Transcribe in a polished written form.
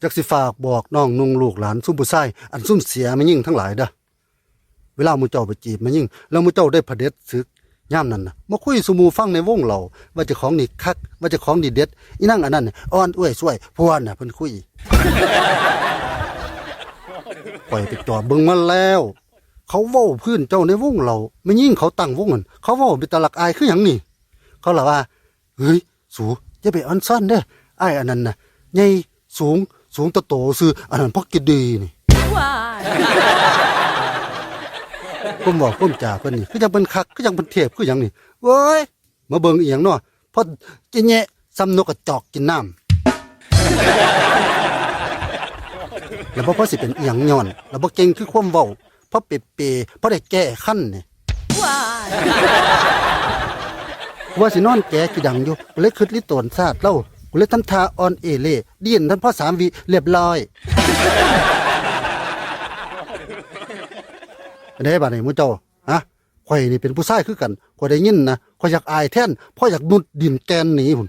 จักสิฝากบอกน้องนุ่งลูกหลานซุ่มผู้ชายอันซุ่มเสียมายิ่งทั้งหลายเด้อเวลามูเจ้าไปจีบมายิ่งแล้วมูเจ้าได้ผดเด็จศึกย่ามนั้นนะมาคุยสุมูฟังในวงเราว่าจะของนี่คักว่าจะของนี่เด็ดอีนั่งอันนั้นอ่อนอ้วยช่วยพวนน่ะเพิ่นคุยปล่อยไปจอบเบิ่งมาแล้วเขาเว้าพื้นเจ้าในวงเราไม่ยิ่งเขาตั้งวงนั่นเขาเว้าเป็นตะลักอายคือหยังนี่เขาล่ะว่าเฮ้ยสูอย่าไปอ่อนซ่อนเด้ออ้ายอันนั้นน่ะใหญ่สูงตะโตซื่ออันนั้นพกกินดีนี่ผมบอกผมจ่าเพิ่นนี่คือจังเพิ่นคักคือจังเพิ่นเทพคือหยังนี่เว้ยมาเบิ่งอีหยังเนาะพอจิแยะซ้ำนกกระจอกกินน้ำแล้วบ่พอสิเป็นอีหยังย้อนแล้วบ่เก่งคือความเว้าเพราะเปเพราะได้แก้คันนี่ว่าสินอนแก่กี่ดังอยู่กูเลยคิดลิตนซาดเล่ากูเลยทำท่าออนเอเล่ดิ้นท่านพ่อ3 วิเรียบร้อยได้บาดนี้มูเจ้าฮะข่อยนี่เป็นผู้ชายคือกันข่อยได้ยินนะข่อยอยากอายแทนพ่ออยากมุดดินแกนหนีพุ่น